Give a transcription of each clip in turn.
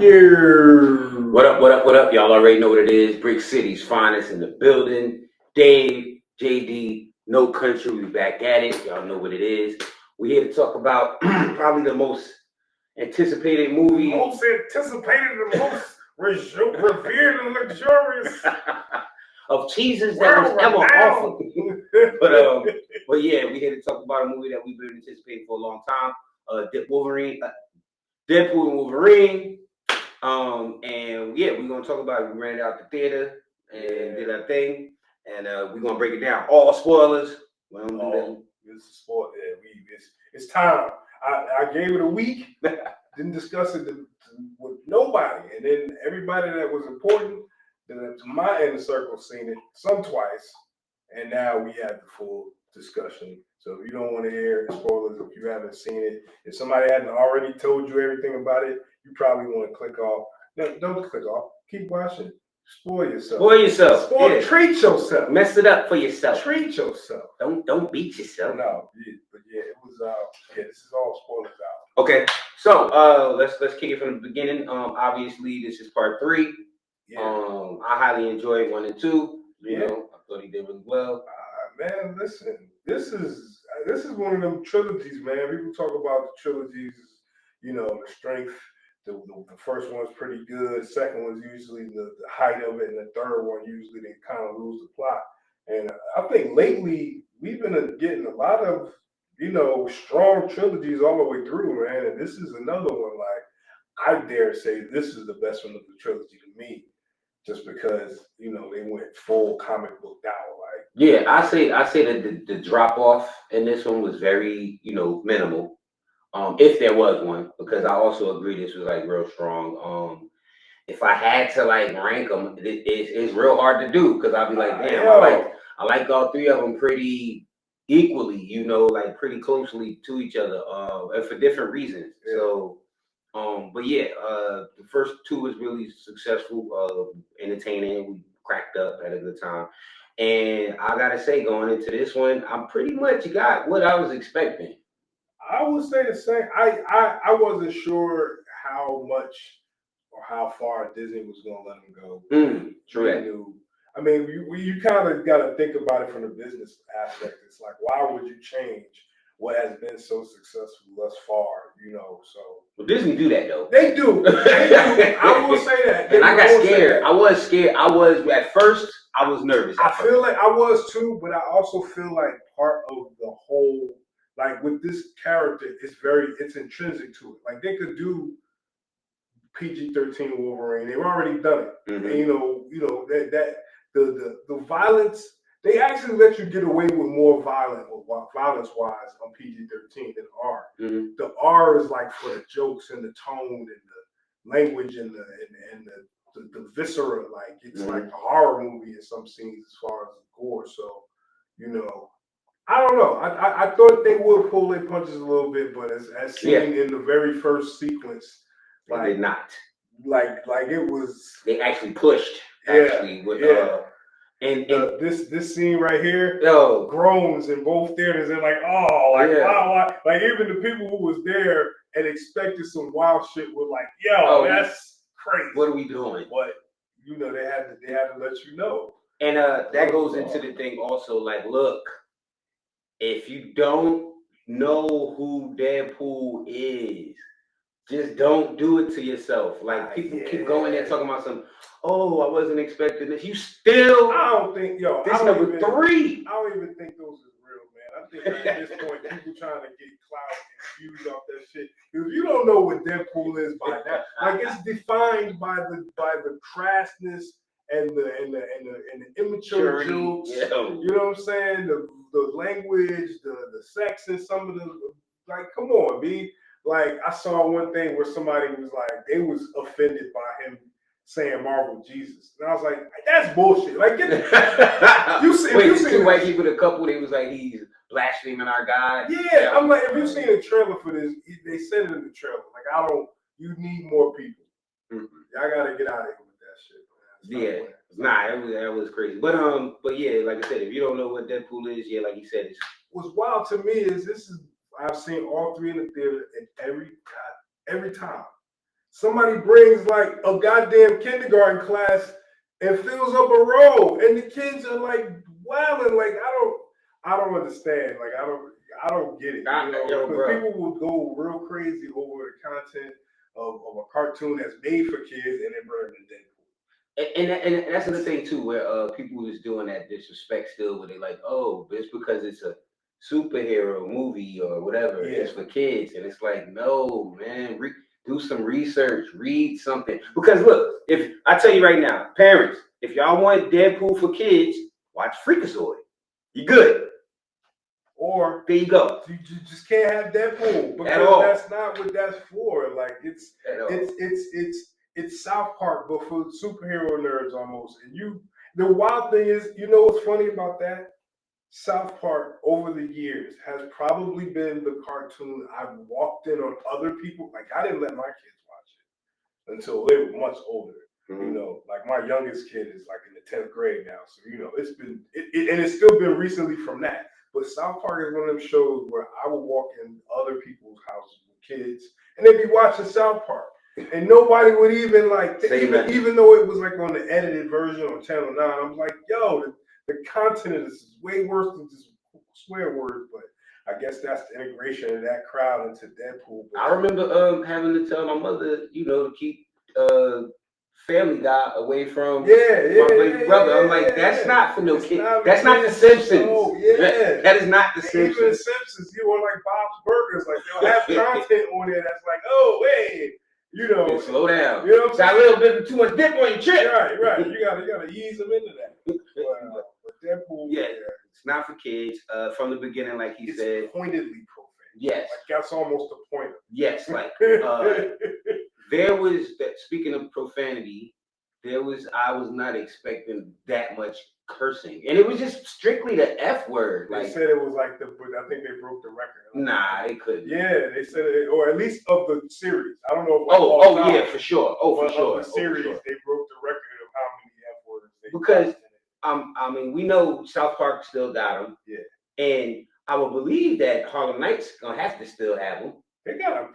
Yeah. What up, what up, what up? Y'all already know what it is. Brick City's finest in the building. Dave, JD, No Country, we back at it. Y'all know what it is. We're here to talk about probably the most anticipated movie. Most anticipated, the most revered and luxurious of cheeses that was ever offered. But yeah, we're here to talk about a movie that we've been anticipating for a long time. Deadpool and Wolverine. And yeah, we're gonna talk about it. We ran it out the theater and did our thing, and we're gonna break it down. All spoilers. This is sport. Yeah, it's time. I gave it a week. Didn't discuss it with nobody, and then everybody that was important to my inner circle seen it some twice, and now we have the full discussion. So if you don't want to hear spoilers, if you haven't seen it, if somebody hadn't already told you everything about it, you probably want to click off. No, don't click off. Keep watching. Spoil yourself. Yeah. Treat yourself. Mess it up for yourself. Treat yourself. Don't beat yourself. No, but yeah, it was. This is all spoilers out. Okay, so let's kick it from the beginning. Obviously, this is part 3. Yeah. I highly enjoyed 1 and 2. You know, I thought he did really well. Man, listen, this is one of them trilogies, man. People talk about the trilogies, you know, the strength. The first one's pretty good. Second one's usually the height of it, and the third one usually they kind of lose the plot. And I think lately we've been getting a lot of, you know, strong trilogies all the way through, man. And this is another one. Like, I dare say this is the best one of the trilogy to me, just because, you know, they went full comic book out. Like, yeah, I say that the drop off in this one was very, you know, minimal. If there was one, because I also agree this was like real strong. If I had to like rank them, it's real hard to do, because I'll be like, damn, I like all 3 of them pretty equally, you know, like pretty closely to each other, and for different reasons. Yeah. So, but yeah, the first 2 was really successful, entertaining. We cracked up, had a good time. And I gotta say, going into this one, I pretty much got what I was expecting. I would say the same. I wasn't sure how much or how far Disney was going to let him go. True. I mean, you kind of got to think about it from the business aspect. It's like, why would you change what has been so successful thus far? You know, so. Well, Disney do that though. They do. I will say that. And I got scared. I was scared. At first, I was nervous. I feel like I was too, but I also feel like part of the whole. Like with this character, it's intrinsic to it. Like they could do PG-13 Wolverine. They've already done it. Mm-hmm. And, you know that the violence, they actually let you get away with more violence wise on PG-13 than R. Mm-hmm. The R is like for the jokes and the tone and the language and the viscera. Like it's like a horror movie in some scenes as far as the gore. So, you know. I don't know. I thought they would pull their punches a little bit, but as seen in the very first sequence, like they did not. Like it was. They actually pushed. Actually, with and this scene right here, yo, groans in both theaters. And like, wow, like even the people who was there and expected some wild shit were like, yo, that's crazy. What are we doing? But you know, they had to let you know. And that goes into the thing also. Like, look. If you don't know who Deadpool is, just don't do it to yourself. Like, people keep going there talking about some, I wasn't expecting this. You still, I don't think, this number 3. I don't even think those are real, man. I think at this point, people trying to get clout and views off that shit. Because you don't know what Deadpool is by now. Like, it's defined by the crassness and the immature jokes. Yeah. You know what I'm saying? The language, the sex, and some of the, like, come on, B. Like, I saw one thing where somebody was like, they was offended by him saying Marvel Jesus. And I was like, that's bullshit. Like, get you see 2 white people, a couple, they was like, he's blaspheming our God. Yeah, I'm like, if you've seen a trailer for this, they said it in the trailer. Like, you need more people. Y'all gotta get out of here with that shit, man. Yeah. That was crazy. But yeah, like I said, if you don't know what Deadpool is, like you said, what's wild to me is I've seen all 3 in the theater, and every time Somebody brings like a goddamn kindergarten class and fills up a row, and the kids are like wilding. Like I don't understand. Like I don't get it. You know, because people will go real crazy over the content of a cartoon that's made for kids, and then burn the Deadpool. And that's the thing too, where people was doing that disrespect still, where they like, oh, but it's because it's a superhero movie or whatever, it's for kids, and it's like, no, man, do some research, read something. Because look, if I tell you right now, parents, if y'all want Deadpool for kids, watch Freakazoid. You good. Or there you go. You just can't have Deadpool because that's not what that's for. Like it's South Park, but for superhero nerds almost. And the wild thing is, you know what's funny about that? South Park over the years has probably been the cartoon I've walked in on other people. Like I didn't let my kids watch it until they were much older. Mm-hmm. You know, like my youngest kid is like in the 10th grade now, so you know it's been and it's still been recently from that. But South Park is one of them shows where I would walk in other people's houses with kids and they'd be watching South Park. And nobody would even like, even though it was like on the edited version on Channel 9, I'm like, yo, the content of this is way worse than just swear words. But I guess that's the integration of that crowd into Deadpool. I remember having to tell my mother, you know, to keep Family Guy away from my baby brother. I'm like, that's not for no kid. That's not The Simpsons. Oh, that is not The Simpsons. Even The Simpsons, you were like Bob's Burgers. Like they'll have content on there that's like, oh, hey, you know, slow down. You know what I'm saying? Got a little bit too much dip on your chip. Right. You gotta ease them into that. But Deadpool, it's not for kids. From the beginning, like he said, pointedly profane. Yes, like that's almost a point. Yes, like there was that. Speaking of profanity, I was not expecting that much cursing, and it was just strictly the F word. They said it was like I think they broke the record. Nah, they couldn't. Yeah, they said it, or at least of the series. I don't know. If yeah, for sure. For sure. Of the series, they broke the record of how many F words. Because I mean, we know South Park still got them. Yeah, and I would believe that Harlem Nights gonna have to still have them. They got a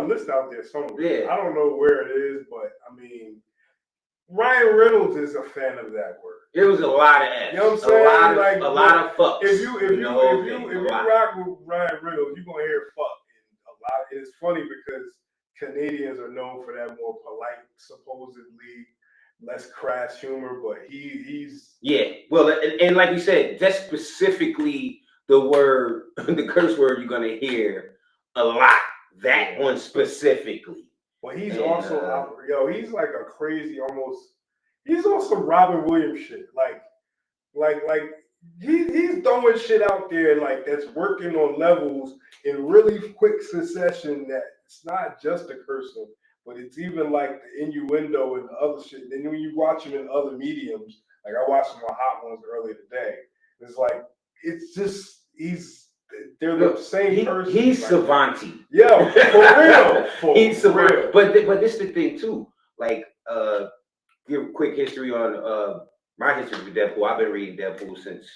list out there somewhere. Yeah. I don't know where it is, but I mean, Ryan Reynolds is a fan of that word. It was a lot of F's. You know what I'm saying? A lot of fucks. If you rock with Ryan Reynolds, you're gonna hear fuck. And a lot. It's funny because Canadians are known for that more polite, supposedly less crass humor, but he's Well, and like you said, that's specifically the word, the curse word you're gonna hear a lot. That one specifically. Well, he's also he's like a crazy he's on some Robin Williams shit. Like he's throwing shit out there like that's working on levels in really quick succession that it's not just a cursing, but it's even like the innuendo and the other shit. And then when you watch him in other mediums, like I watched him on Hot Ones earlier today, it's like they're the same person. He's savanty. Yeah, for real. He's savanty. But this is the thing too. Like, give a quick history on my history with Deadpool. I've been reading Deadpool since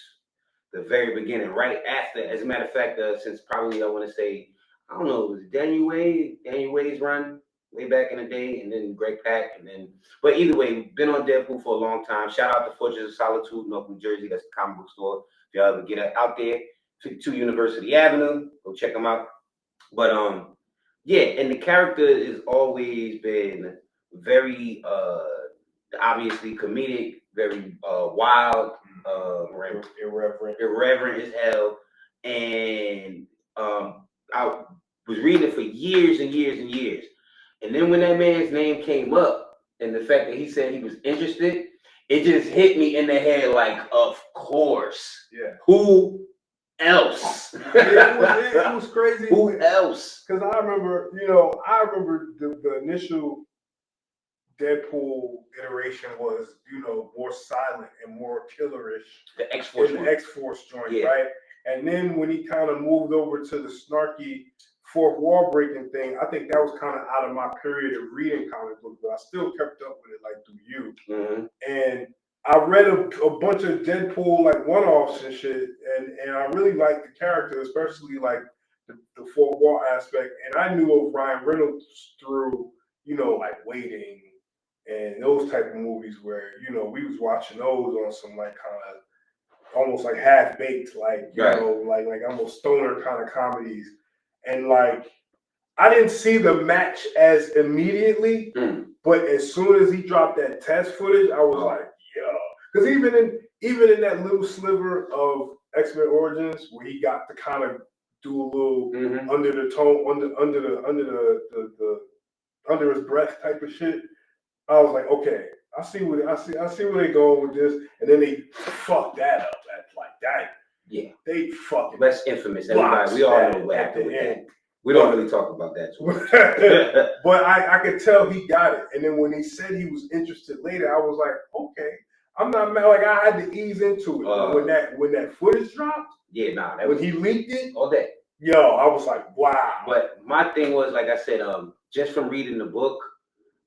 the very beginning. Right after, as a matter of fact, since probably I want to say, I don't know, it was Daniel Way's run way back in the day, and then Greg Pak, but either way, been on Deadpool for a long time. Shout out to Fortress of Solitude, North New Jersey. That's the comic book store. If y'all ever get out there. 52 University Avenue. Go check them out. But and the character has always been very obviously comedic, very wild, irreverent as hell. And I was reading it for years and years and years. And then when that man's name came up and the fact that he said he was interested, it just hit me in the head like, of course. Yeah. Who else? it was crazy. Who else? Because I remember the initial Deadpool iteration was, more silent and more killerish. The X-Force joint, right? And then when he kind of moved over to the snarky fourth wall breaking thing, I think that was kind of out of my period of reading comic books, but I still kept up with it like through you. Mm-hmm. And I read a bunch of Deadpool like one-offs and shit, and I really liked the character, especially like the fourth wall aspect. And I knew of Ryan Reynolds through like Waiting and those type of movies where we was watching those on some like kind of almost like half baked, like like almost stoner kind of comedies, and like I didn't see the match as immediately, but as soon as he dropped that test footage, I was like, yo, because even in that little sliver of X-Men Origins where he got to kind of do a little under the tone, under his breath type of shit, I was like, okay, I see where they going with this, and then they fucked that up. That's like that. Yeah, they fucking. That's infamous. Everybody, we all know what happened with that. We don't really talk about that too much. But I could tell he got it, and then when he said he was interested later, I was like, okay, I'm not mad. Like I had to ease into it. When that footage dropped, when he leaked it, all day. Yo, I was like, wow. But my thing was, like I said, just from reading the book.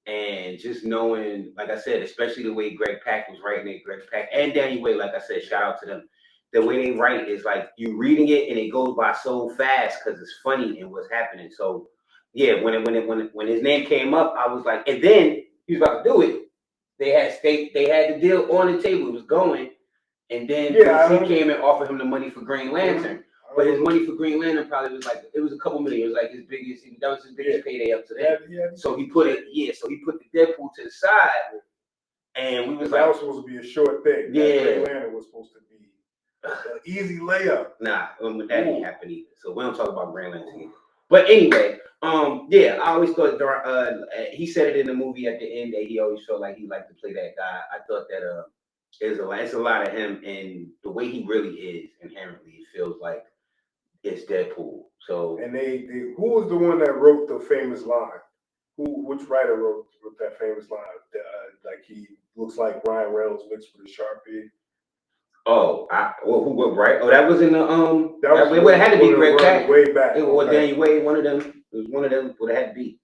And just knowing, like I said, especially the way Greg Pak was writing it, Greg Pak and Danny Way, like I said, shout out to them. The way they write is like you reading it and it goes by so fast because it's funny and what's happening. So yeah, when his name came up, I was like, and then he was about to do it. They had the deal on the table, it was going, and then he came and offered him the money for Green Lantern. But his money for Green Lantern probably was like, it was a couple million. It was like that was his biggest payday up to then. So he put the Deadpool to the side, and we was like, that was supposed to be a short thing. Yeah, Green Lantern was supposed to be an easy layup. Nah, that didn't happen either. So we don't talk about Green Lantern either. But anyway, I always thought he said it in the movie at the end that he always felt like he liked to play that guy. I thought that it's a lot of him, and the way he really is inherently, it feels like it's Deadpool. So and they who was the one that wrote the famous line? Which writer wrote that famous line? Like he looks like Ryan Reynolds mixed with a Sharpei. Oh, right? Oh, that was in the it had to be Greg Pak. Way back. Danny Way, one of them. It was one of them would have had to be.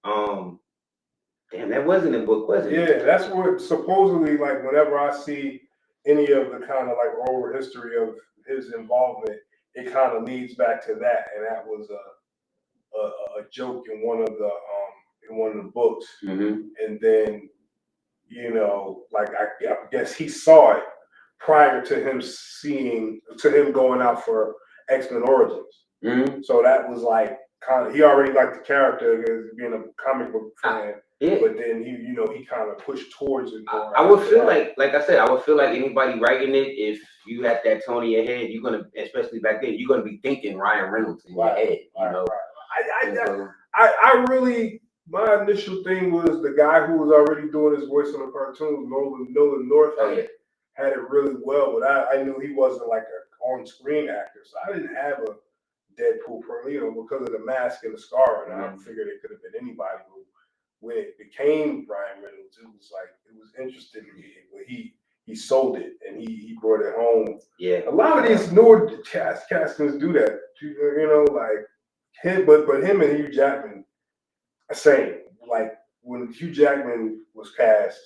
Damn, that wasn't in the book, was it? Yeah, that's what supposedly, like, whenever I see any of the kind of like oral history of his involvement, it kind of leads back to that, and that was a joke in one of the books, and then like I guess he saw it prior to him going out for X-Men Origins, so that was like kind of he already liked the character because being a comic book fan. But then he kind of pushed towards it more. I would feel like I said, I would feel like anybody writing it, if you had that tone in your head, you're gonna, especially back then, you're gonna be thinking Ryan Reynolds in your head. I really, my initial thing was the guy who was already doing his voice on the cartoons, Nolan North, had it really well, but I knew he wasn't like an on-screen actor, so I didn't have a Deadpool because of the mask and the scar, and I figured it could have been anybody. When it became Ryan Reynolds, it was interesting to me. But he sold it and he brought it home. Yeah, a lot of these newer castings do that. Like him, but him and Hugh Jackman, same. Like when Hugh Jackman was cast,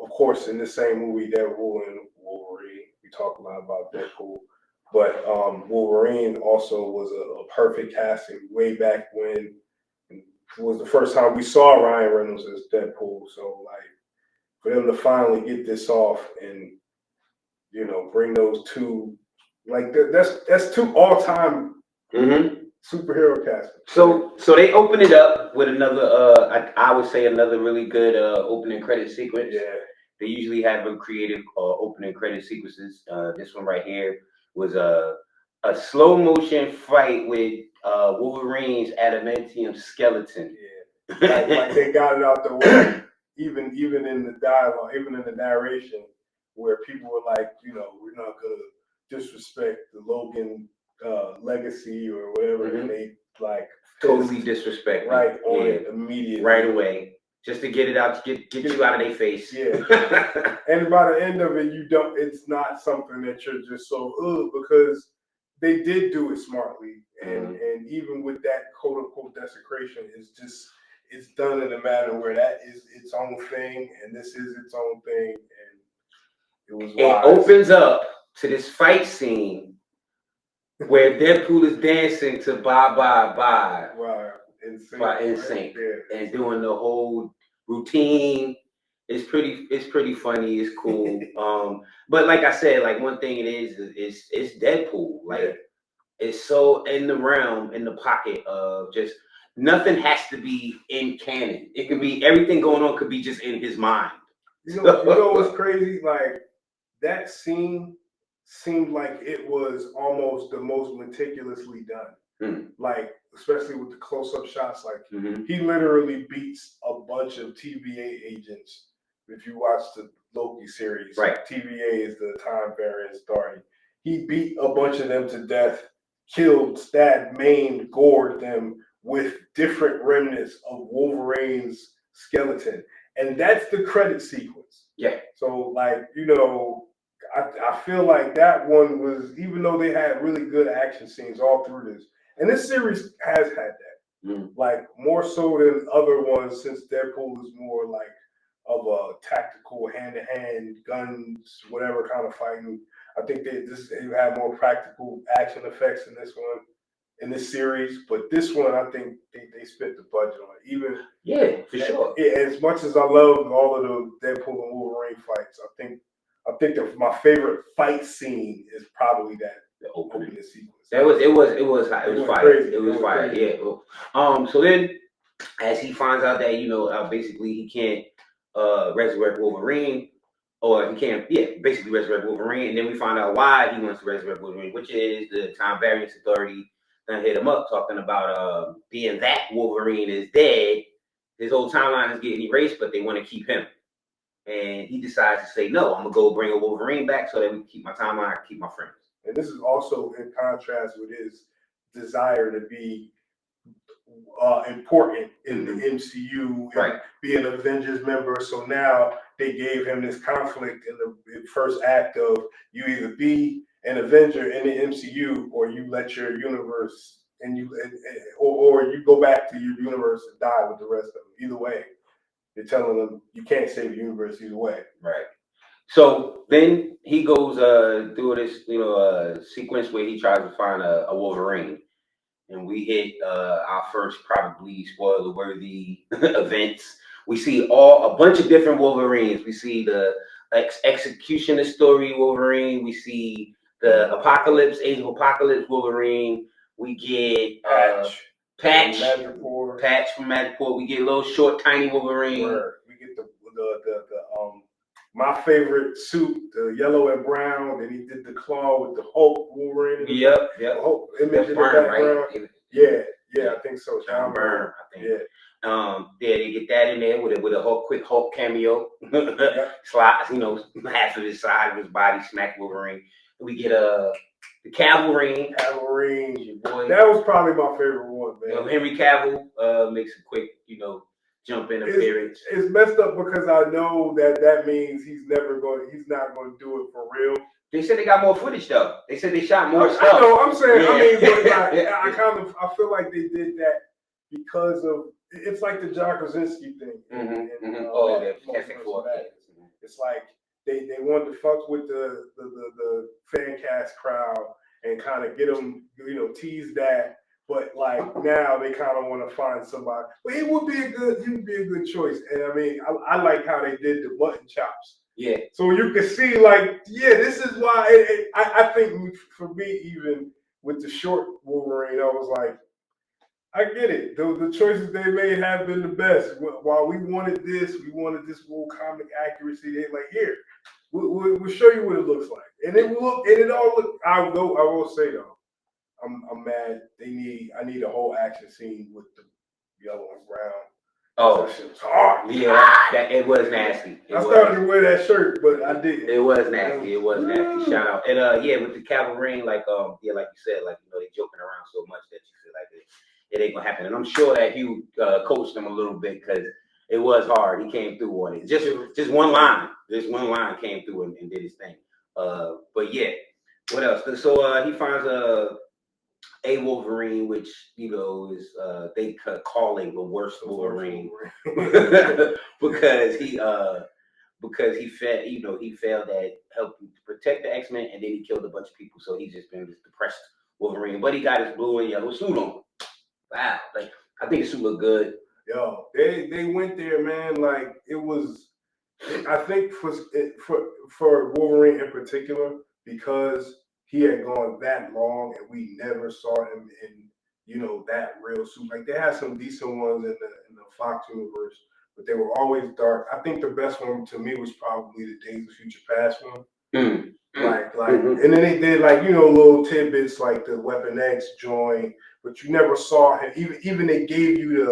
of course, in the same movie, Deadpool and Wolverine. We talk a lot about Deadpool, but Wolverine also was a perfect casting way back when. It was the first time we saw Ryan Reynolds as Deadpool, so like for them to finally get this off and bring those two, like that's two all-time superhero castings. So they open it up with another I would say another really good opening credit sequence. Yeah, they usually have a creative opening credit sequences. This one right here was a slow motion fight with Wolverine's adamantium skeleton. Yeah, like they got it out the way. Even in the dialogue, even in the narration, where people were like, we're not gonna disrespect the Logan legacy or whatever, and they like totally disrespect right on it immediately, right away, just to get it out, to get you out of their face. Yeah, and by the end of it, it's not something that you're just so because they did do it smartly, and even with that quote unquote desecration, it's done in a manner where that is its own thing, and this is its own thing, and it was wise. It opens up to this fight scene where Deadpool is dancing to "Bye Bye Bye." Wow. in sync. And doing the whole routine. It's pretty funny. It's cool. But like I said, like one thing it is it's Deadpool. Like it's so in the realm, in the pocket of just nothing has to be in canon. It could be everything going on could be just in his mind. You know what's crazy? Like that scene seemed like it was almost the most meticulously done. Like, especially with the close-up shots, like he literally beats a bunch of TVA agents. If you watch the Loki series, right? TVA is the Time Variance Authority. He beat a bunch of them to death, killed, stabbed, maimed, gored them with different remnants of Wolverine's skeleton. And that's the credit sequence. Yeah. So, like, I feel like that one was, even though they had really good action scenes all through this, and this series has had that, like more so than other ones, since Deadpool is more like of a tactical hand-to-hand guns, whatever kind of fighting. I think they have more practical action effects in this one, in this series. But this one, I think they spent the budget on it. Even for sure. As much as I love all of the Deadpool and Wolverine fights, I think that my favorite fight scene is probably the opening sequence. It was fire. It was fire. Yeah. So then, as he finds out that basically he can't resurrect Wolverine, or he can't basically resurrect Wolverine, and then we find out why he wants to resurrect Wolverine, which is the Time Variance Authority done hit him up talking about being that Wolverine is dead. His whole timeline is getting erased, but they want to keep him. And he decides to say, no, I'm going to go bring a Wolverine back so that we can keep my timeline, keep my friends. And this is also in contrast with his desire to be important in the MCU and be an Avengers member. So now they gave him this conflict in the first act of you either be an Avenger in the MCU or you let your universe or you go back to your universe and die with the rest of them. Either way, they're telling them you can't save the universe either way. Right. So then he goes through this sequence where he tries to find a Wolverine. And we hit our first probably spoiler-worthy events. We see a bunch of different Wolverines. We see the Executioner story Wolverine. We see the Age of Apocalypse Wolverine. We get Patch from Madripoor. We get a little short, tiny Wolverine. We get the my favorite suit, the yellow and brown, and he did the claw with the Hulk Wolverine. Yep. Hulk image in the background. Right? Yeah, I think so. John Byrne, I think. Yeah. They get that in there with a quick Hulk cameo. Slides, half of his side of his body, smack Wolverine. We get the Cavalry. Your boy. That was probably my favorite one, man. Henry Cavill makes a quick, jump in appearance. It's messed up because I know that means he's not going to do it for real. They said they got more footage though. They said they shot more stuff. I know. I'm saying. Yeah. But I feel like they did that because of it's like the John Krasinski thing. It's like they wanted to fuck with the fan cast crowd and kind of get them, tease that. But like now they kind of want to find somebody. But he would be a good choice. And I mean, I like how they did the mutton chops. Yeah. So you can see, this is why I think for me, even with the short Wolverine, I was like, I get it. The choices they made have been the best. While we wanted this whole comic accuracy. They like, here, we'll show you what it looks like, and it all look. I will say though, I'm mad. I need a whole action scene with the yellow and brown. Oh, that shit was hard. Yeah, it was nasty. I started to wear that shirt, but I didn't. It was nasty. Shout out. And with the Cavalry, like you said, they joking around so much that you feel like it ain't gonna happen. And I'm sure that Hugh coached them a little bit because it was hard. He came through on it. Just one line. Just one line came through and did his thing. But yeah, what else? So he finds a Wolverine, which is they calling the worst Wolverine because he failed at helping to protect the X-Men, and then he killed a bunch of people. So he's just been this depressed Wolverine, but he got his blue and yellow suit on. Wow, I think the suit looked good. Yo, they went there, man. Like it was. I think for Wolverine in particular, because he had gone that long and we never saw him in that real suit. Like they had some decent ones in the Fox universe, but they were always dark. I think the best one to me was probably the Days of Future Past one. And then they did like little tidbits like the Weapon X joint, but you never saw him. Even they gave you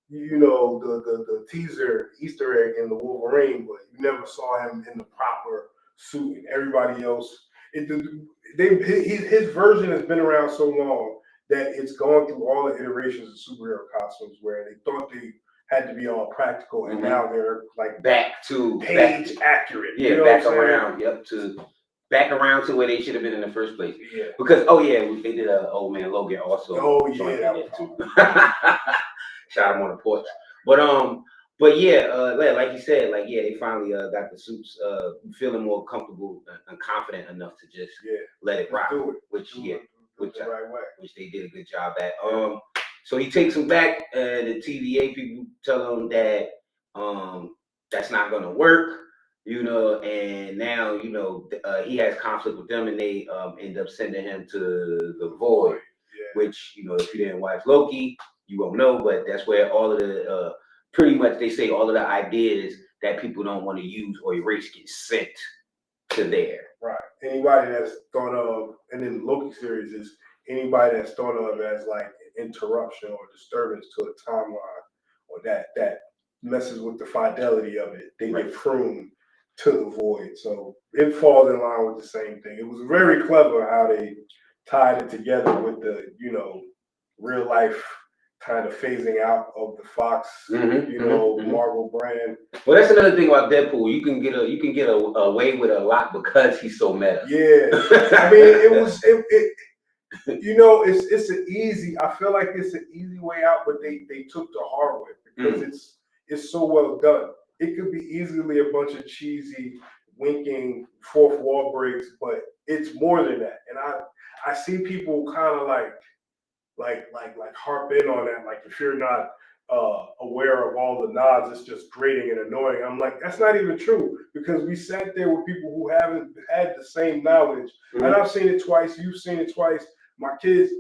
the teaser Easter egg in the Wolverine, but you never saw him in the proper suit. And everybody else, his version has been around so long that it's gone through all the iterations of superhero costumes where they thought they had to be all practical, and now they're like back to page accurate. Yeah, back around. Yep, back around to where they should have been in the first place. Yeah. Because they did a Old Man Logan also. Oh yeah, that too. Shot him on the porch. But yeah, like you said, they finally got the suits feeling more comfortable and confident enough to just let it rock. Which they did a good job at. So he takes him back, and the TVA people tell him that that's not gonna work. And now he has conflict with them, and they end up sending him to the Void. Which if you didn't watch Loki, you won't know, but that's where all of the pretty much they say all of the ideas that people don't want to use or erase get sent to there. Right. Anybody that's thought of, and then the Loki series is anybody that's thought of as like an interruption or disturbance to a timeline, or that messes with the fidelity of it, they get pruned to the Void. So it falls in line with the same thing. It was very clever how they tied it together with the real life kind of phasing out of the Fox, Marvel brand. Well, that's another thing about Deadpool. You can get away with a lot because he's so meta. Yeah, I mean, it's an easy. I feel like it's an easy way out, but they took the hard way because it's so well done. It could be easily a bunch of cheesy, winking fourth wall breaks, but it's more than that. And I see people kind of like harp in on that. Like if you're not aware of all the nods, it's just grating and annoying. I'm like, that's not even true, because we sat there with people who haven't had the same knowledge. And I've seen it twice. You've seen it twice. My kids,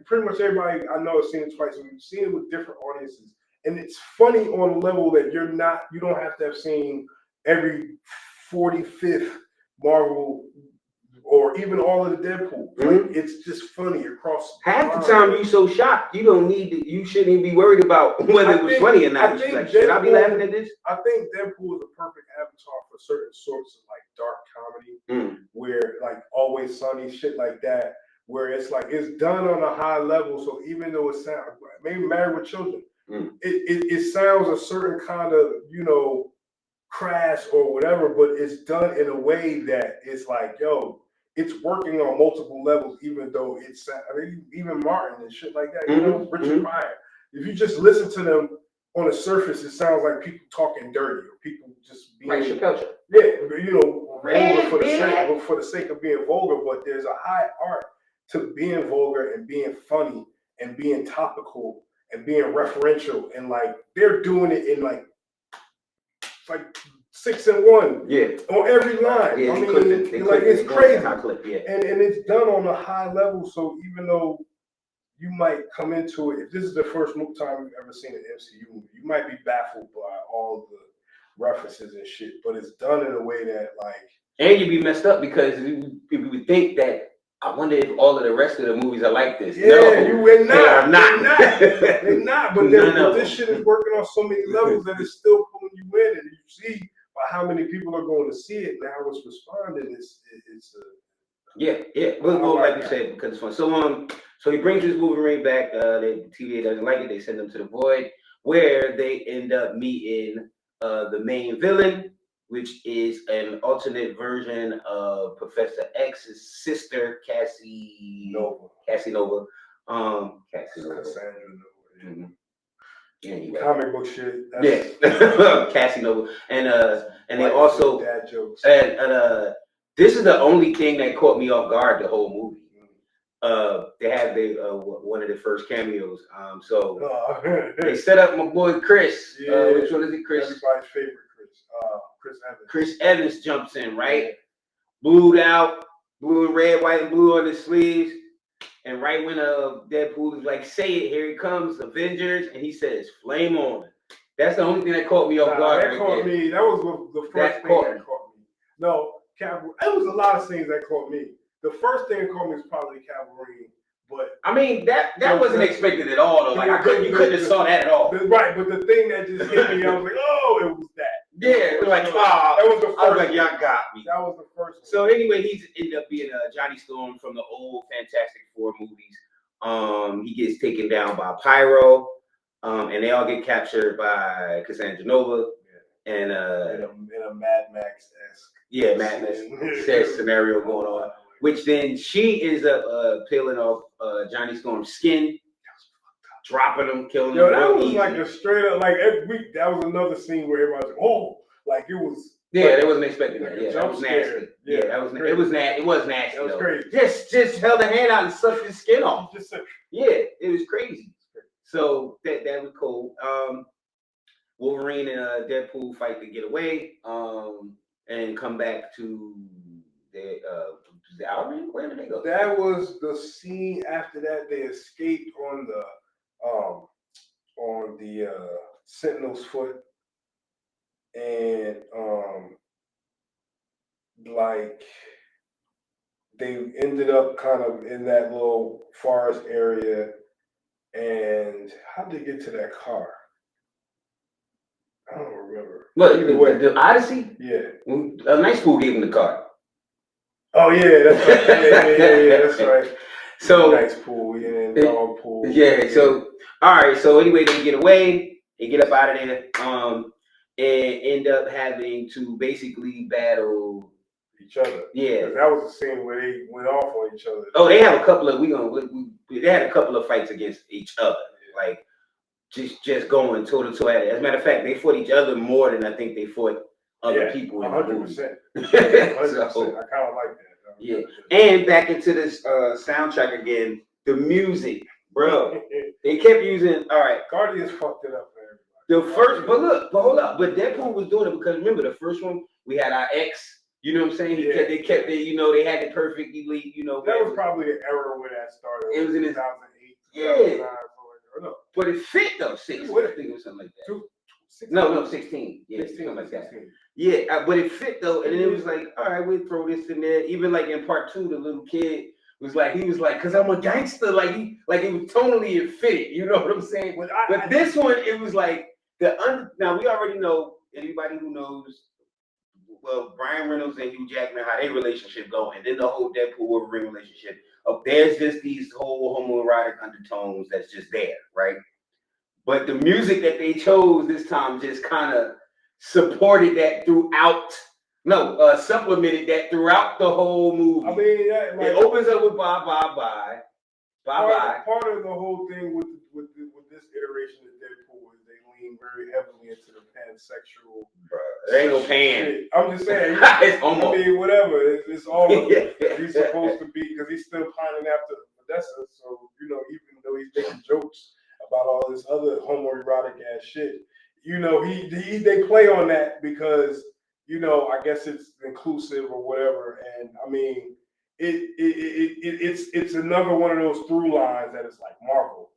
pretty much everybody I know has seen it twice. And we've seen it with different audiences. And it's funny on a level that you don't have to have seen every 45th Marvel or even all of the Deadpool. Like, it's just funny across. Half the time you so shocked, you shouldn't even be worried about whether it was funny or not. Should I be laughing at this? I think Deadpool is a perfect avatar for certain sorts of like dark comedy, where like Always Sunny, shit like that, where it's like it's done on a high level. So even though it sounds maybe Married with Children, it sounds a certain kind of crass or whatever, but it's done in a way that it's like, it's working on multiple levels, even though even Martin and shit like that, Richard Pryor. If you just listen to them on the surface, it sounds like people talking dirty or people just being Chappelle. vulgar for the sake of being vulgar. But there's a high art to being vulgar and being funny and being topical and being referential, and like they're doing it in like 6 and 1 on every line. Yeah, I mean, it's crazy. And it's done on a high level. So even though you might come into it, if this is the first time you've ever seen an MCU movie, you might be baffled by all the references and shit. But it's done in a way that and you'd be messed up because people would think that, I wonder if all of the rest of the movies are like this. Yeah, they're not. They're not. But this shit is working on so many levels that it's still pulling you in, and you see by how many people are going to see it and how it's responding. We'll like you said, because it's fun. So he brings his Wolverine back. The TVA doesn't like it. They send him to the Void, where they end up meeting the main villain, which is an alternate version of Professor X's sister, Cassie Nova. Cassandra Nova. Anyway. Comic book shit. Cassie Nova. And they also dad jokes. And this is the only thing that caught me off guard the whole movie. they have one of the first cameos. So Oh. they set up my boy Chris. Yeah. Which one is it, Chris? Everybody's favorite Chris. Chris Evans. Chris Evans jumps in, right? Blued out, blue and red, white and blue on his sleeves. And right when Deadpool is like, say it, here he comes, Avengers, and he says, flame on. That's the only thing that caught me off guard. That caught me. That was the first thing that caught me. No, it was a lot of things that caught me. The first thing that caught me was probably Wolverine. But I mean, that wasn't expected at all, though. Like, you couldn't have saw that at all. Right, but the thing that just hit me, I was like, oh, it was that. Yeah, it was like, that was the first. I was like, y'all got me. That was the first one. So anyway, he's ended up being Johnny Storm from the old Fantastic Four movies. He gets taken down by Pyro, and they all get captured by Cassandra Nova, and in a Mad Max-esque, Mad Max scenario going on. Which then she ends up peeling off Johnny Storm's skin, dropping him, killing him. Yo, that was like a straight up, like every week, that was another scene where everybody was like, oh, like it was. Yeah, like, they wasn't expecting that. Yeah, that was nasty. Yeah, that was crazy. It was nasty. It was nasty. That was crazy. Just held a hand out and sucked his skin off. Yeah, it was crazy. So that was cool. Wolverine and Deadpool fight to get away, and come back to the Outer. Where did they go? That was the scene after that. They escaped on the Sentinel's foot, and like they ended up kind of in that little forest area. And how did they get to that car? I don't remember. What, the Odyssey? Yeah. Night School gave him the car. Oh yeah, that's right. Yeah, that's right. So Nice pool, dog pool. Yeah. So all right. So anyway, they get away. They get up out of there. And end up having to basically battle each other. Yeah. That was the scene where they went off on each other. Oh, they have a couple of they had a couple of fights against each other. Like just going toe to toe at it. As a matter of fact, they fought each other more than I think they fought other people. 100%. 100%. So, I kind of like that. Yeah. And back into this soundtrack again, the music, bro. They kept using. All right, Guardians fucked it up for everybody. The first, but hold up. But Deadpool was doing it because remember the first one we had our X. You know what I'm saying? They kept it. You know, they had it perfect elite. You know, that was probably the era where that started. It was in 2008. Yeah. No. But it fit though. 6. I think it was something like that. 16. Yeah, 16, something like that. 16. Yeah, but it fit though, and then it was like, all right, we'll throw this in there. Even like in part 2, the little kid was like, cause I'm a gangster. Like it was tonally it fitted. You know what I'm saying? But this one, it was like now we already know, anybody who knows, well, Ryan Reynolds and Hugh Jackmam, how their relationship go, and then the whole Deadpool Wolverine relationship. There's just these whole homoerotic undertones that's just there, right? But the music that they chose this time just kind of supplemented that throughout the whole movie. I mean, it opens up with bye bye. Part of the whole thing with this iteration of Deadpool is they lean very heavily into the pansexual. There ain't no pan. Shit. I'm just saying. It's homo. I mean, whatever. It's all he's supposed to be, because he's still pining after Vanessa. So even though he's making jokes about all this other homoerotic ass shit, they play on that because I guess it's inclusive or whatever. And I mean, it's another one of those through lines that is like Marvel,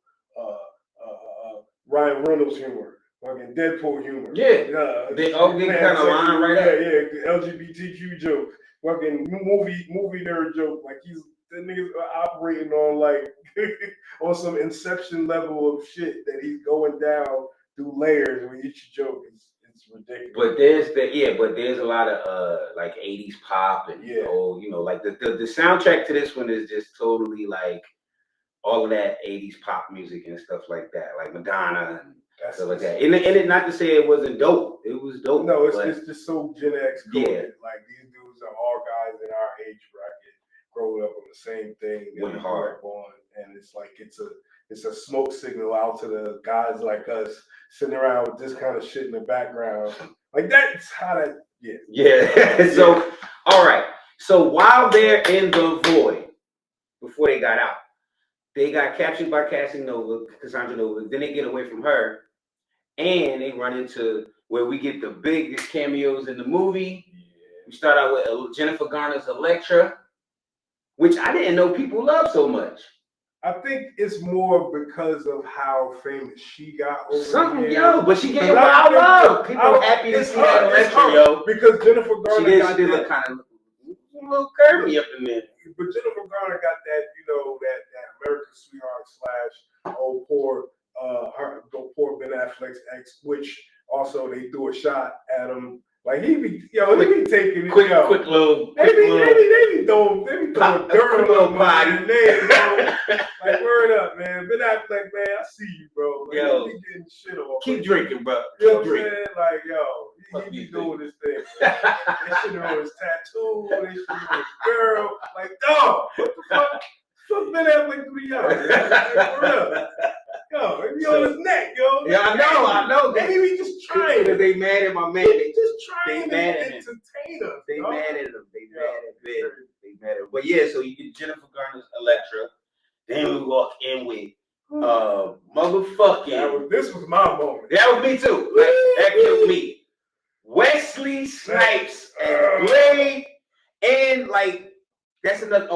Ryan Reynolds humor, fucking Deadpool humor. Yeah, they all get kind of line right up. Yeah, the LGBTQ joke, fucking movie nerd joke. Like that nigga's operating on like on some Inception level of shit that he's going down through layers with each joke. It's ridiculous. But there's a lot of like 80s pop and like the soundtrack to this one is just totally like all of that 80s pop music and stuff like that, like Madonna and stuff like that. And it not to say it wasn't dope. It was dope. No, it's just so Gen X coded. Yeah. Like these dudes are all guys in our age bracket, growing up on the same thing. Went hard. And it's like it's a smoke signal out to the guys like us sitting around with this kind of shit in the background. Like that's how that. Yeah. So all right. So while they're in the void, before they got out. They got captured by Cassandra Nova. Then they get away from her, and they run into where we get the biggest cameos in the movie. Yeah. We start out with Jennifer Garner's Elektra, which I didn't know people love so much. I think it's more because of how famous she got over something, yo, but she gave a lot of love. People happy to see that Elektra, yo. Because Jennifer Garner she did look kind of a little curvy up in there. But Jennifer Garner got that, that American sweetheart / poor Ben Affleck's ex, which also they threw a shot at him. Like he be taking it. Quick little. They be throwing girl body. Like word up, man. Ben Affleck, man, I see you, bro. Like, yo, he getting shit off. Keep drinking, bro. You know what I'm saying? Like, he be doing this thing. They shit on his tattoo. They shit on his girl. Like, dog, what the fuck? Fuck Ben Affleck do to y'all? Like, word up. Yo, it be on his neck, yo. Yeah, I know. They be just trying. They mad at my man. They just trying to entertain us. They mad at him. They mad at him. But yeah, so you get Jennifer Garner's Elektra. Then we walk in with motherfucking. This was my moment. That was me too. Like, that killed me. Wesley Snipes and Blade, and like that's another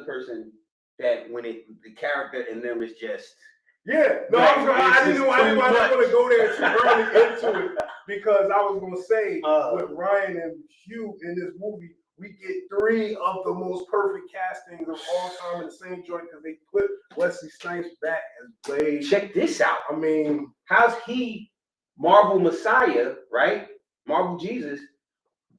person that when the character in them is just. Yeah, no, I didn't want to go there too early into it because I was going to say with Ryan and Hugh in this movie, we get 3 of the most perfect castings of all time in the same joint because they put Wesley Snipes back as Blade. Check this out. I mean, how's he Marvel Messiah, right? Marvel Jesus,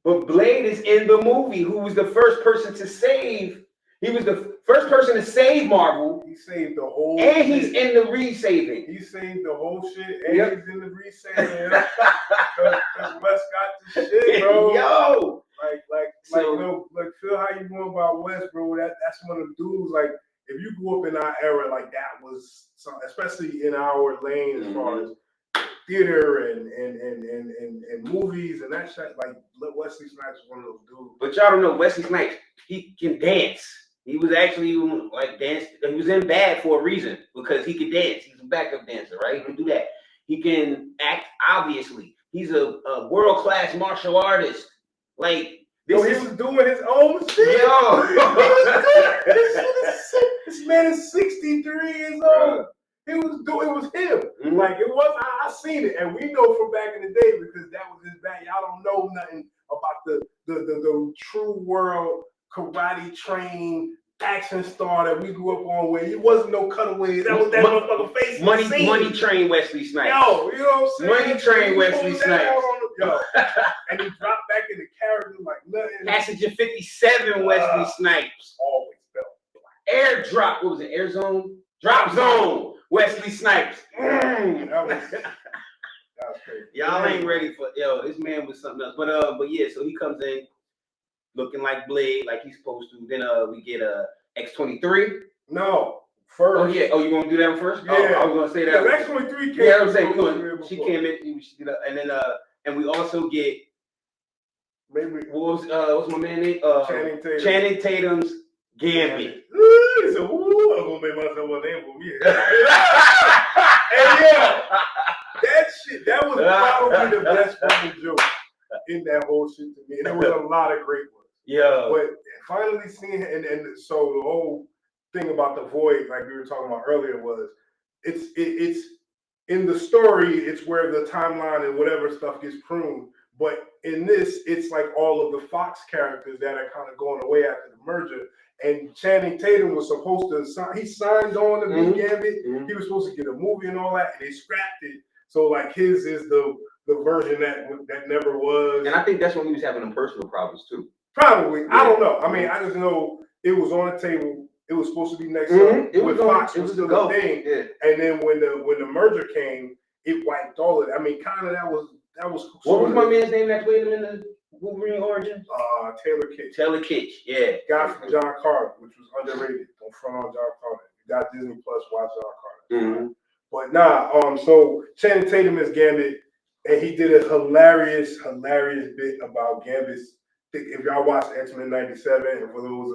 but Blade is in the movie. Who was the first person to save? He was the first person to save Marvel. He saved the whole and shit. He's in the re-saving. He saved the whole shit and he's in the re-saving. Because Wes got the shit, bro. Yo! Like, feel how you going about Wes, bro. That's one of the dudes, like, if you grew up in our era, like, that was, especially in our lane as far as theater and movies and that shit, like, Wesley Snipes is one of those dudes. But y'all don't know, Wesley Snipes, he can dance. He was actually like dance. He was in Bad for a reason because he could dance. He's a backup dancer, right? He can do that. He can act. Obviously, he's a world-class martial artist. Like he was doing his own shit. Yo, this man is 63 years old. It was him. Mm-hmm. Like it was. I seen it, and we know from back in the day because that was his back. Y'all don't know nothing about the true world. Karate trained action star that we grew up on where it wasn't no cutaways. That was that motherfucker face. Money trained Wesley Snipes. Yo, you know what I'm saying? Money trained Wesley Snipes. And he dropped back in the character like nothing. Passenger 57 Wesley Snipes. Always felt Airdrop. What was it? Air Zone? Drop Zone. Wesley Snipes. That was crazy. Y'all ain't ready for this man was something else. But yeah, so he comes in. Looking like Blade, like he's supposed to. Then we get X-23. No, first. Oh yeah. Oh, you gonna do that one first? Yeah. I was gonna say that. Yeah, X-23 came. Yeah, I'm saying she came in. She did, and then and we also get what's my man name? Channing Tatum's Gambit. So I'm gonna make myself a name for me. And yeah, that shit. That was probably the best fucking joke in that whole shit to me, and there was a lot of great ones. Yeah. But finally seeing it, and so the whole thing about the void, like we were talking about earlier, was it's in the story, it's where the timeline and whatever stuff gets pruned. But in this, it's like all of the Fox characters that are kind of going away after the merger. And Channing Tatum was supposed to sign, he signed on to be Gambit. Mm-hmm. He was supposed to get a movie and all that, and they scrapped it. So like his is the version that never was. And I think that's when he was having some personal problems too. Probably. Yeah. I don't know. I mean, I just know it was on the table. It was supposed to be next up. With Fox, it was still a thing. Yeah. And then when the merger came, it wiped all of it. I mean, kind of that was. What was my man's name that played him in the Wolverine Origins? Taylor Kitsch. Taylor Kitsch, yeah. Guy from John Carter, which was underrated. Don't front on John Carter. You got Disney Plus, watch John Carter. Mm-hmm. But nah, so Channing Tatum is Gambit, and he did a hilarious bit about Gambit's if y'all watch X-Men '97, and for those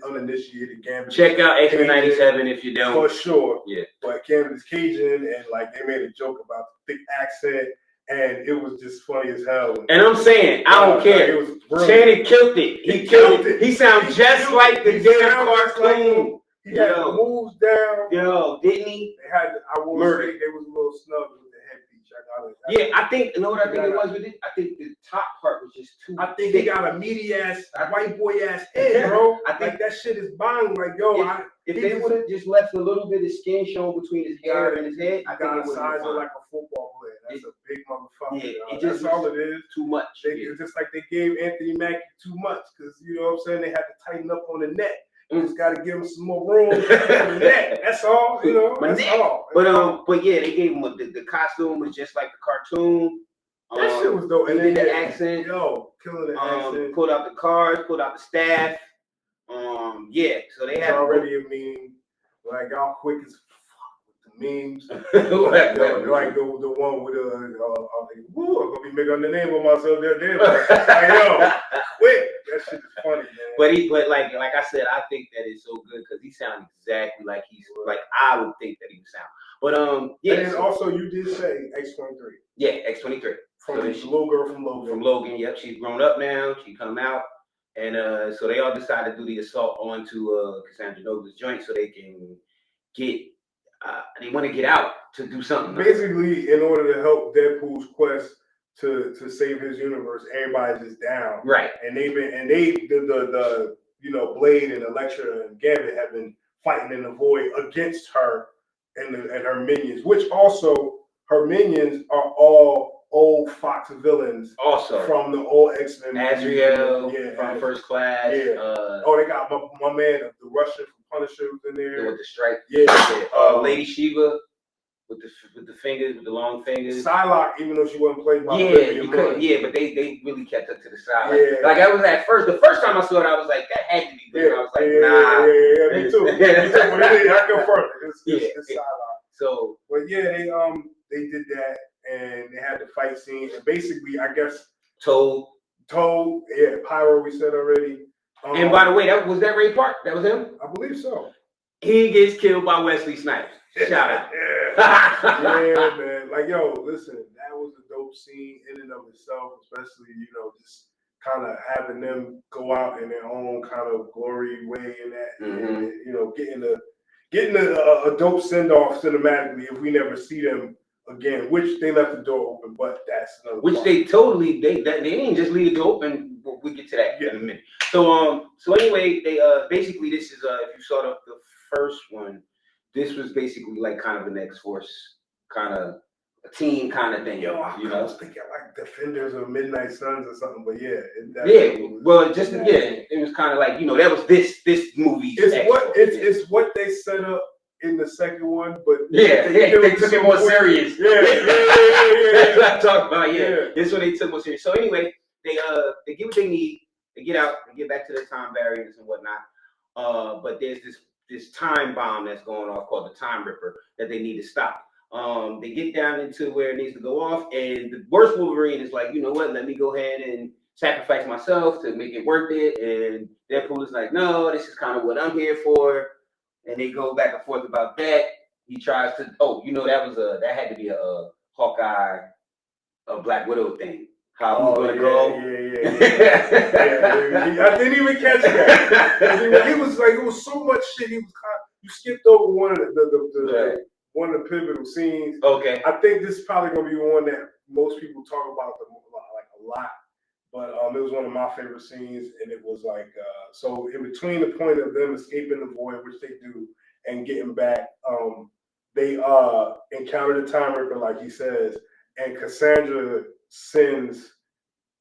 uninitiated, Gambit, check out X-Men '97 if you don't. For sure. Yeah. But Gambit is Cajun, and like they made a joke about the thick accent, and it was just funny as hell. And I'm saying, I don't care. Channing killed it. He killed it. He sounds just like the damn cartoon. He had the moves down. Yo, didn't he? They had. I will say they was a little snug with the headpiece. Yeah, I think. You know what I think it was with it? I think the top part was just too. I think they got a meaty ass, white boy ass head, bro. I think that shit is buying. Like, yo, if they would have just left a little bit of skin showing between his hair and his head, I think it would have been like a football player. That's a big motherfucker. Yeah, that's all it is. Too much. It's just like they gave Anthony Mackie too much because you know what I'm saying. They had to tighten up on the neck. You just got to give him some more room on the neck. That's all. You know. That's all. But yeah, they gave him the costume was just like the cartoon. That shit was dope. And then the accent. Yo, killing the accent. Pulled out the cards, pulled out the staff. Yeah, so they had already a meme. Like y'all quick as fuck with the memes. like the one with woo, I'm gonna be making the name of myself there. Like, yo, quick. That shit is funny, man. But like I said, I think that it's so good because he sounds exactly like he's like I would think that he would sound. But yeah. And then also you did say X-23. Yeah, X-23. From the little girl from Logan. From Logan, yep. She's grown up now. She come out. And so they all decided to do the assault onto Cassandra Nova's joint so they can get, they want to get out to do something. Basically, in order to help Deadpool's quest to save his universe, everybody's just down. Right. And the Blade and Elektra and Gambit have been fighting in the void against her and her minions, which also her minions are all old Fox villains, also from the old X-Men. Azrael, from First Class. Yeah. They got my man, the Russian from Punisher, was in there with the stripe. Yeah. Lady Shiva with the fingers, with the long fingers. Psylocke, even though she wasn't played by. But they really kept her to the side. Like I was at first. The first time I saw it, I was like, that had to be good. I was like, nah. Yeah, me too. I confirm it. It's Psylocke. So, but yeah, they did that. And they had the fight scene, and basically, I guess Toad, Pyro, we said already. And by the way, was that Ray Park? That was him? I believe so. He gets killed by Wesley Snipes. Shout out. Yeah, man. Like, yo, listen, that was a dope scene in and of itself, especially, just kind of having them go out in their own kind of glory way in that, and, getting a dope send-off cinematically if we never see them again, which they left the door open, but that's another which part. They didn't just leave the door open. We'll get to that in a minute. So anyway, they basically this is if you saw the first one, this was basically like kind of an X-Force kind of a team kind of thing. Yo, I was thinking like Defenders of Midnight Suns or something, but it was kind of like that was this movie. It's what they set up in the second one, but they took it more serious. That's what I'm talking about. This one they took more serious. So anyway, they get what they need. They get out and get back to their time barriers and whatnot. But there's this time bomb that's going off called the Time Ripper that they need to stop. They get down into where it needs to go off, and the worst Wolverine is like, you know what? Let me go ahead and sacrifice myself to make it worth it. And Deadpool is like, no, this is kind of what I'm here for. And they go back and forth about that. He tries to. That had to be a Hawkeye, a Black Widow thing. How he's gonna go? I didn't even catch that. He was like, it was so much shit. He was you skipped over one of the pivotal scenes. Okay. I think this is probably gonna be one that most people talk about like a lot. But it was one of my favorite scenes, and it was like so in between the point of them escaping the void, which they do, and getting back, they encounter the Time Ripper, like he says, and Cassandra sends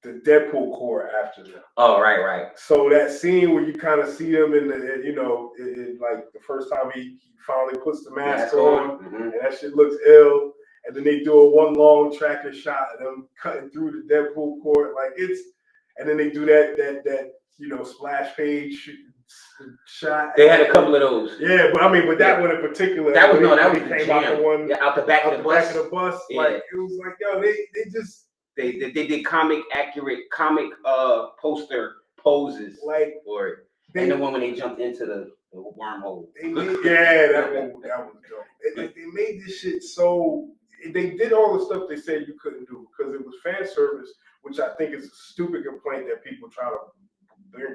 the Deadpool Corps after them. Oh, right. So that scene where you kind of see him in the, like the first time he finally puts the mask on, and that shit looks ill. And then they do a one long tracker shot of them cutting through the Deadpool Corps, and then they do that splash page shot. They had a couple of those. Yeah, but that one in particular. That was came out the one out the back of the bus. Like it was like, yo, they just They did comic accurate comic poster poses Like for it. And the one when they jumped into the wormhole. that was dope. They made this shit so they did all the stuff they said you couldn't do because it was fan service, which I think is a stupid complaint that people try to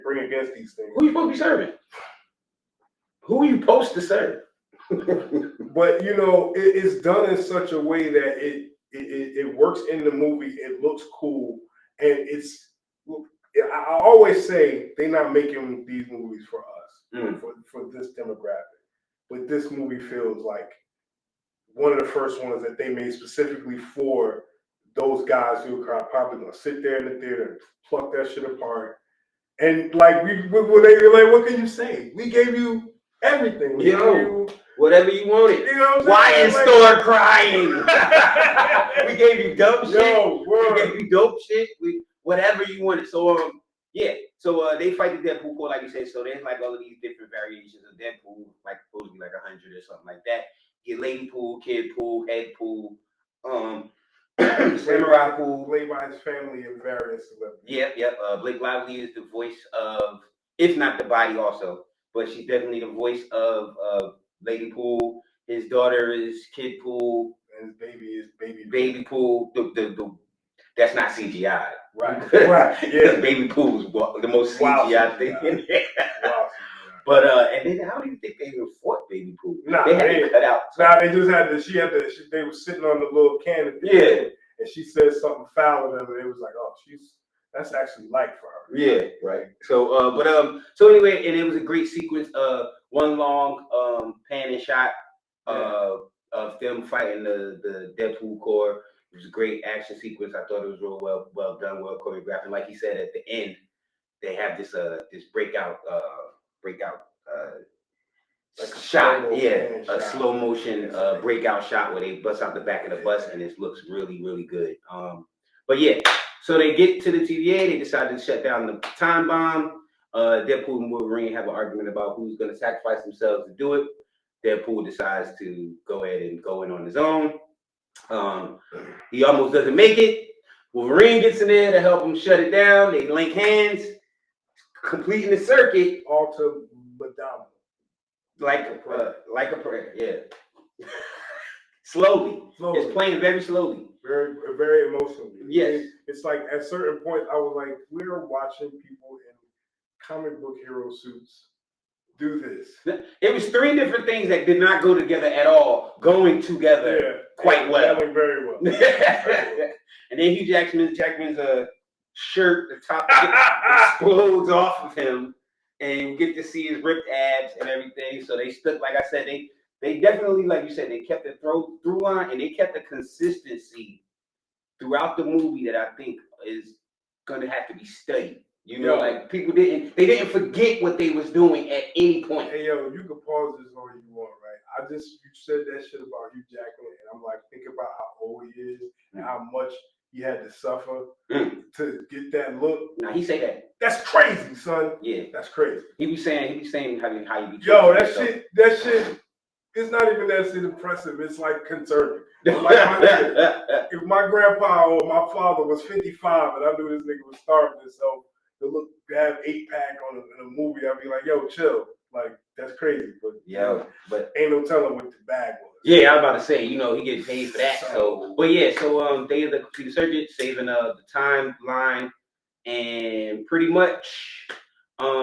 bring against these things. Who you supposed to be serving? Who are you supposed to serve? But you know, it's done in such a way that it works in the movie. It looks cool, and it's. I always say they're not making these movies for us, for this demographic. But this movie feels like one of the first ones that they made specifically for those guys who are probably gonna sit there in the theater and pluck that shit apart. And like they were like, what can you say? We gave you everything. We gave you whatever you wanted. You know what I'm Why saying? is Thor crying? We gave you dope shit. Word. We gave you dope shit. Whatever you wanted. So So they fight the Deadpool core, like you said. So there's like all of these different variations of Deadpool, like supposed to be like 100 or something like that. Get Lady Pool, Kid Pool, Head Pool, Samurai Pool. Played by his family and various celebrities. Yep. Blake Lively is the voice of, if not the body also, but she's definitely the voice of Lady Pool. His daughter is Kid Pool. And his baby is Baby Pool. That's not CGI. Right. Yeah. Baby Pool is the most CGI thing in there. Wow. But and then how do you think they even fought Baby Pool? Nah, they had to cut out. Nah, they just had to. They were sitting on the little canopy. Yeah. And she said something foul to them, and it was like, oh, that's actually light for her. Yeah, right. So, so anyway, and it was a great sequence. One long pan and shot of them fighting the Deadpool core. It was a great action sequence. I thought it was real well done, well choreographed. And like he said, at the end, they have this breakout like shot, a slow motion breakout shot where they bust out the back of the bus, and it looks really, really good. But yeah, so they get to the TVA. They decide to shut down the time bomb. Deadpool and Wolverine have an argument about who's going to sacrifice themselves to do it. Deadpool decides to go ahead and go in on his own. He almost doesn't make it. Wolverine gets in there to help him shut it down. They link hands, completing the circuit. All to Madonna. Like a prayer, yeah. Slowly. It's playing very slowly. Very, very emotionally. Yes. It's like at certain points I was like, we're watching people in comic book hero suits do this. It was 3 different things that did not go together at all, going together quite well. Very well. And then Hugh Jackman's shirt, the top explodes off of him, and you get to see his ripped abs and everything. So they stuck, like I said, they definitely, like you said, they kept the through line, and they kept the consistency throughout the movie that I think is gonna have to be studied. You know, like people didn't forget what they was doing at any point. Hey yo, you can pause this all you want, right? You said that shit about Hugh Jackman, and I'm like, think about how old he is and how much he had to suffer to get that look. Now he say that. That's crazy, son. Yeah, that's crazy. He be saying how you be. Yo, that shit. It's not even that shit impressive. It's like concerning. Like if my grandpa or my father was 55 and I knew this nigga was starving himself to look have 8-pack on in a movie, I'd be like, yo, chill. Like that's crazy. But ain't no telling what the bag was. Yeah, I was about to say, he gets paid for that. So they complete the circuit, saving the timeline, and pretty much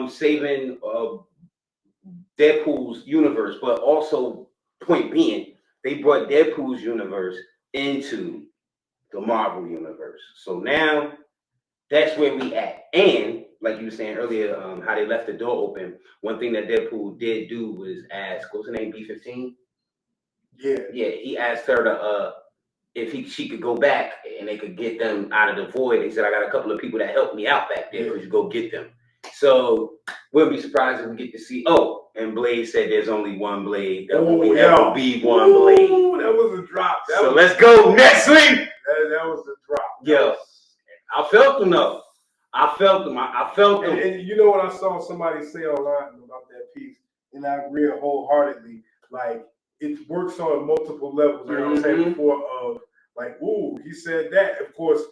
saving Deadpool's universe, but also point being, they brought Deadpool's universe into the Marvel universe. So now that's where we at. And like you were saying earlier, how they left the door open. One thing that Deadpool did do was ask, what's her name, B-15? Yeah, he asked her to if she could go back and they could get them out of the void. He said, I got a couple of people that helped me out back there. Could you go get them? So we'll be surprised if we get to see. Oh, and Blade said there's only one Blade. There will be one Blade. That was a drop. Let's go next week. That was a drop. Yo, I felt them though. I felt them. And you know what I saw somebody say online about that piece, and I agree wholeheartedly. Like it works on multiple levels. Like I was saying before, of like, ooh, he said that. Of course,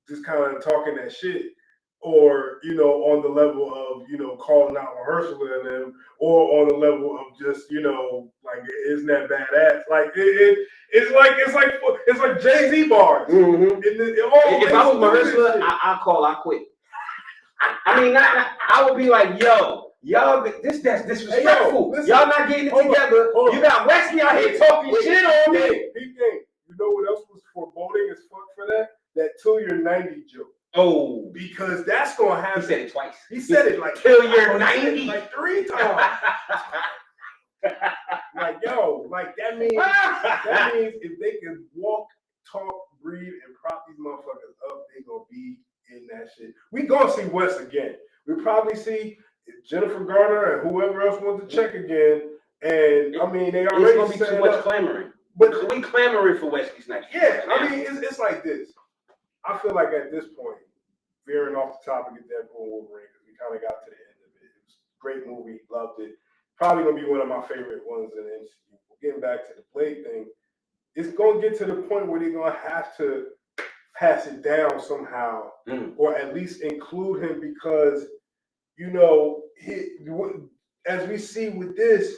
just kind of talking that shit, or on the level of calling out rehearsal in them, or on the level of just like isn't that badass? Like it's like Jay-Z bars. Mm-hmm. If I was Mahershala, I call, I quit. I mean, I would be like, yo, y'all, that's disrespectful. Hey, y'all not getting it together. You got Wesley out here talking shit on me. You know what else was foreboding as fuck for that? That till you're 90 joke. Oh, because that's gonna happen. He said it twice. He said it like till you're 90, like 3 times. Like that means if they can walk, talk, breathe, and prop these motherfuckers up, they gonna be in that shit. We gonna see Wes again. We probably see Jennifer Garner and whoever else wants to check again. And I mean, they already it's gonna be too much clamoring. But we clamoring for Wesley Snipes. Yeah, I mean, it's like this. I feel like at this point, veering off the topic of Deadpool Wolverine, because we kind of got to the end of it. It was a great movie, loved it. Probably gonna be one of my favorite ones in the MCU. Getting back to the Blade thing, it's gonna get to the point where they're gonna have to pass it down somehow, or at least include him, because as we see with this,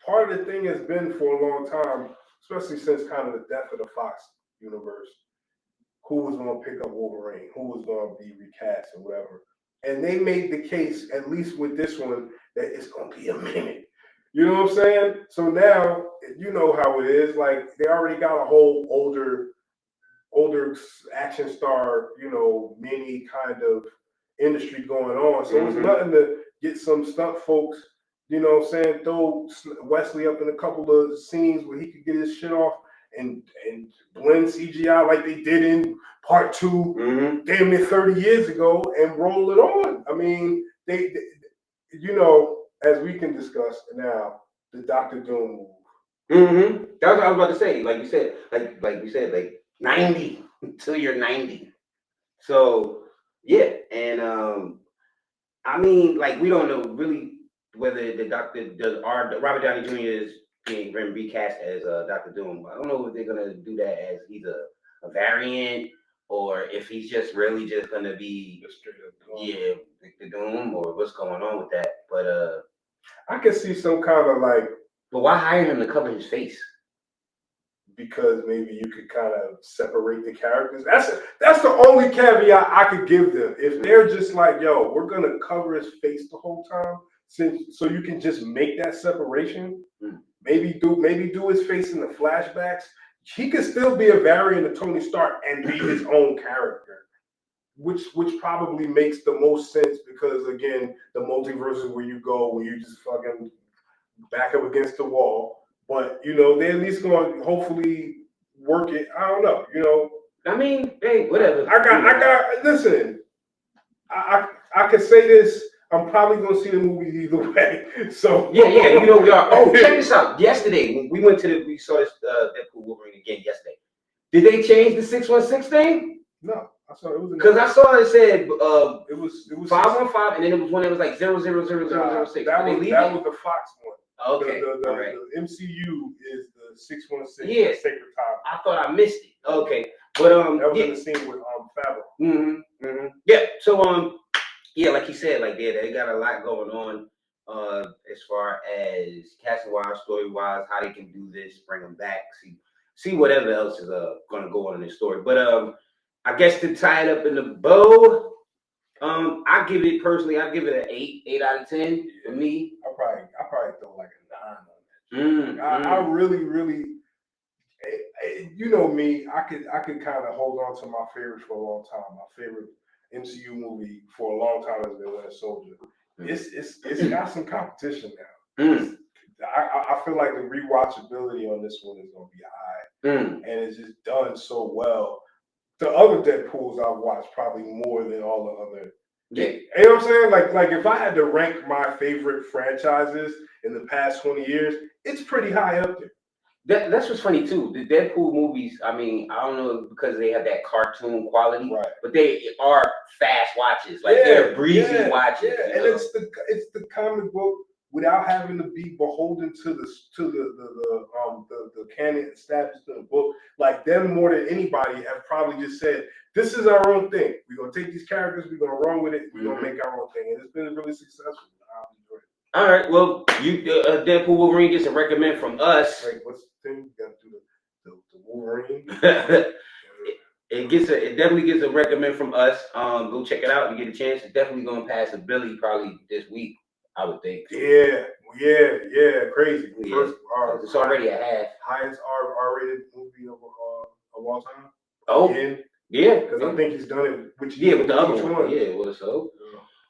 part of the thing has been for a long time, especially since kind of the death of the Fox universe, who was going to pick up Wolverine, who was going to be recast and whatever. And they made the case, at least with this one, that it's going to be a minute. You know what I'm saying? So now, you know how it is. Like, they already got a whole older action star, mini kind of industry going on. So it's nothing to get some stunt folks, throw Wesley up in a couple of scenes where he could get his shit off and blend CGI like they did in part 2, damn near 30 years ago, and roll it on. I mean, they as we can discuss now, the Doctor Doom move. That's what I was about to say. Like you said, like we said, like 90 until you're 90. So yeah, and I mean, like, we don't know really whether Robert Downey Jr. is being recast as Dr. Doom. I don't know if they're gonna do that as either a variant, or if he's just really just gonna be the Doom, or what's going on with that. But I can see some kind of like. But why hire him to cover his face? Because maybe you could kind of separate the characters. That's the only caveat I could give them. If they're just like, yo, we're gonna cover his face the whole time, so you can just make that separation. Maybe do his face in the flashbacks. He could still be a variant of Tony Stark and be his own character, which probably makes the most sense, because again, the multiverse is where you go when you just fucking back up against the wall. But they're at least going to hopefully work it. I don't know. I mean, hey, whatever. I got. Listen, I can say this. I'm probably going to see the movie either way. So yeah, we are. Oh, check this out. Yesterday, when we saw this Deadpool Wolverine again yesterday. Did they change the 616 thing? No, I saw it. Because I saw it said it was 515, and then it was one that was like 0000006. That was the Fox one. Okay, the MCU is the 616. Yeah, Sacred Time. I thought I missed it. Okay, but that was in the scene with Favreau. Yeah. So yeah, like you said, like they got a lot going on as far as casting wise, story wise, how they can do this, bring them back, see whatever else is gonna go on in this story. But I guess to tie it up in the bow, I give it an 8 out of 10 for me. I probably throw like a 9 on that. I really, you know me, I could kind of hold on to my favorites for a long time. My favorite MCU movie for a long time has been Winter Soldier. It's got some competition now. I feel like the rewatchability on this one is gonna be high, and it's just done so well. The other Deadpools I've watched probably more than all the other. Yeah. You know what I'm saying? Like if I had to rank my favorite franchises in the past 20 years, it's pretty high up there. That's what's funny too. The Deadpool movies, I mean, I don't know, because they have that cartoon quality, right? But they are fast watches. Like they're breezy watches. Yeah, and it's the comic book without having to be beholden to the canon established in the book. Like them more than anybody have probably just said, this is our own thing. We're gonna take these characters, we're gonna run with it, we're gonna make our own thing, and it's been really successful. I've enjoyed it. All right, well, you Deadpool Wolverine gets a recommend from us. Like, what's the thing? You gotta do the Wolverine. It definitely gets a recommend from us. Go check it out and get a chance. It's definitely gonna pass a Billy probably this week, I would think. Yeah, crazy. Yeah. First, It's already a half. Highest R-rated movie of all time. Oh, yeah. Because I think he's done it with the other one. Yeah, well, so.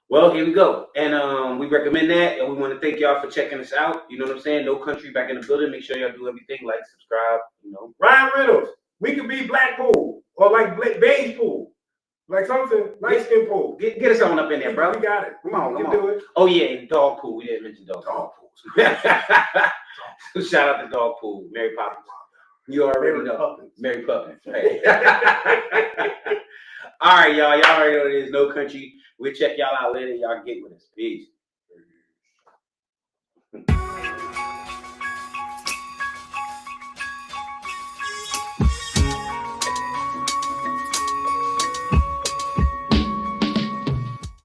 Well, here we go. And we recommend that. And we want to thank y'all for checking us out. You know what I'm saying? No Country back in the building. Make sure y'all do everything. Like, subscribe, you know. Ryan Reynolds. We could be Blackpool or like beige pool. Like something, light skin pool. Get us on up in there, bro. We got it. Come on. Do it. Oh, yeah, dog pool. We didn't mention dog pool. Shout out to dog pool. Mary Poppins. You already know. Mary Poppins. Right. All right, y'all. Y'all already know it is No Country. We'll check y'all out later. Y'all get with us. Peace.